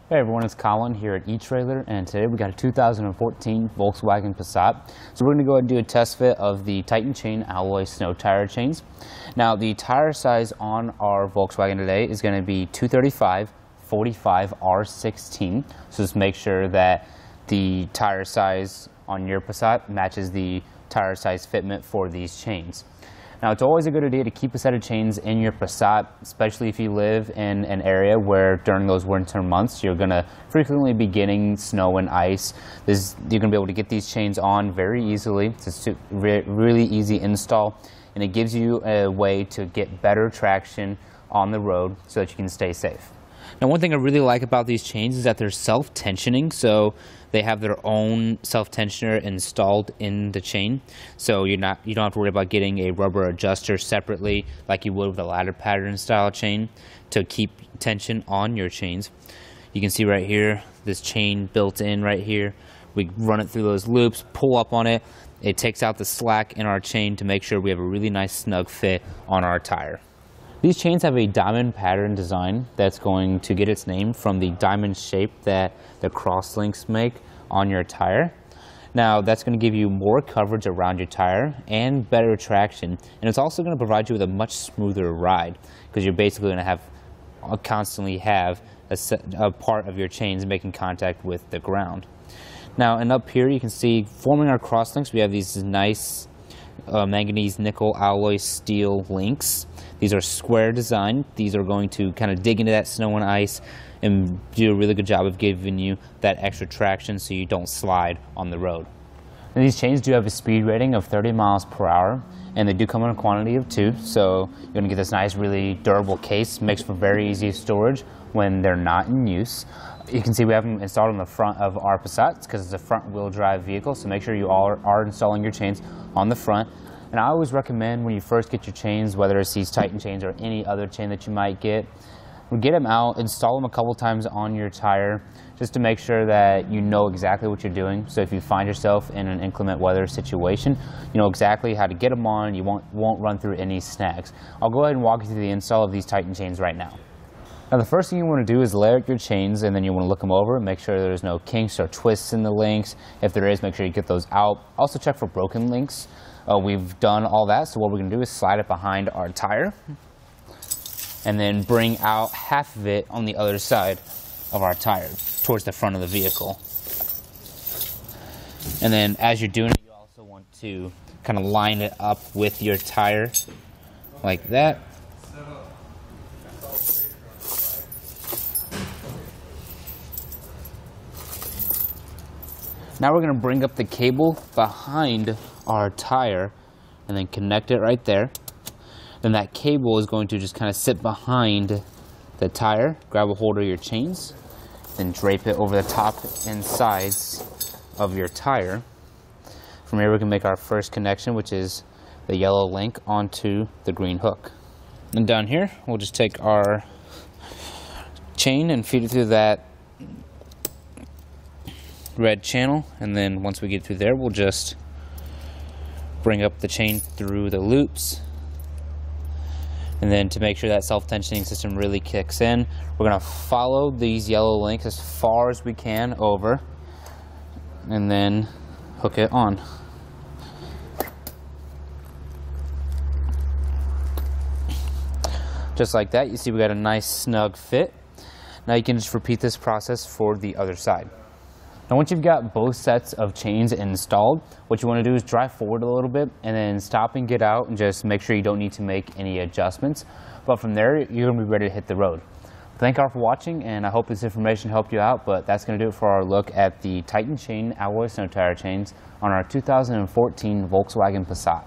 Hey everyone, it's Colin here at eTrailer, and today we got a 2014 Volkswagen Passat. So we're going to go ahead and do a test fit of the Titan Chain alloy snow tire chains. Now the tire size on our Volkswagen today is going to be 235 45 R16. So just make sure that the tire size on your Passat matches the tire size fitment for these chains. Now, it's always a good idea to keep a set of chains in your Passat, especially if you live in an area where during those winter months you're going to frequently be getting snow and ice. You're going to be able to get these chains on very easily. It's a really easy install, and it gives you a way to get better traction on the road so that you can stay safe. Now, one thing I really like about these chains is that they're self-tensioning, so they have their own self-tensioner installed in the chain, so you don't have to worry about getting a rubber adjuster separately like you would with a ladder pattern style chain to keep tension on your chains. You can see right here, this chain built in right here. We run it through those loops, pull up on it. It takes out the slack in our chain to make sure we have a really nice snug fit on our tire. These chains have a diamond pattern design that's going to get its name from the diamond shape that the crosslinks make on your tire. Now that's going to give you more coverage around your tire and better traction, and it's also going to provide you with a much smoother ride because you're basically going to constantly have a part of your chains making contact with the ground. Now, and up here you can see forming our crosslinks, we have these nice manganese nickel alloy steel links. These are square design. These are going to kind of dig into that snow and ice and do a really good job of giving you that extra traction so you don't slide on the road. And these chains do have a speed rating of 30 miles per hour, and they do come in a quantity of 2, so you're going to get this nice, really durable case. Makes for very easy storage when they're not in use. You can see we have them installed on the front of our Passat because it's a front-wheel drive vehicle, so make sure you are installing your chains on the front. And I always recommend when you first get your chains, whether it's these Titan chains or any other chain that you might get them out, install them a couple times on your tire just to make sure that you know exactly what you're doing. So if you find yourself in an inclement weather situation, you know exactly how to get them on. You won't run through any snags. I'll go ahead and walk you through the install of these Titan chains right now. Now, the first thing you want to do is lay out your chains, and then you want to look them over and make sure there's no kinks or twists in the links. If there is, make sure you get those out. Also check for broken links. We've done all that, so what we're going to do is slide it behind our tire and then bring out half of it on the other side of our tire towards the front of the vehicle. And then as you're doing it, you also want to kind of line it up with your tire like that. Now we're going to bring up the cable behind our tire and then connect it right there. Then that cable is going to just kind of sit behind the tire. Grab a hold of your chains, then drape it over the top and sides of your tire. From here we can make our first connection, which is the yellow link onto the green hook. And down here we'll just take our chain and feed it through that red channel, and then once we get through there, we'll just bring up the chain through the loops. And then to make sure that self-tensioning system really kicks in, we're going to follow these yellow links as far as we can over and then hook it on. Just like that, you see we got a nice snug fit. Now you can just repeat this process for the other side. Now once you've got both sets of chains installed, what you want to do is drive forward a little bit and then stop and get out and just make sure you don't need to make any adjustments. But from there, you're going to be ready to hit the road. Thank you all for watching, and I hope this information helped you out, but that's going to do it for our look at the Titan Chain alloy snow tire chains on our 2014 Volkswagen Passat.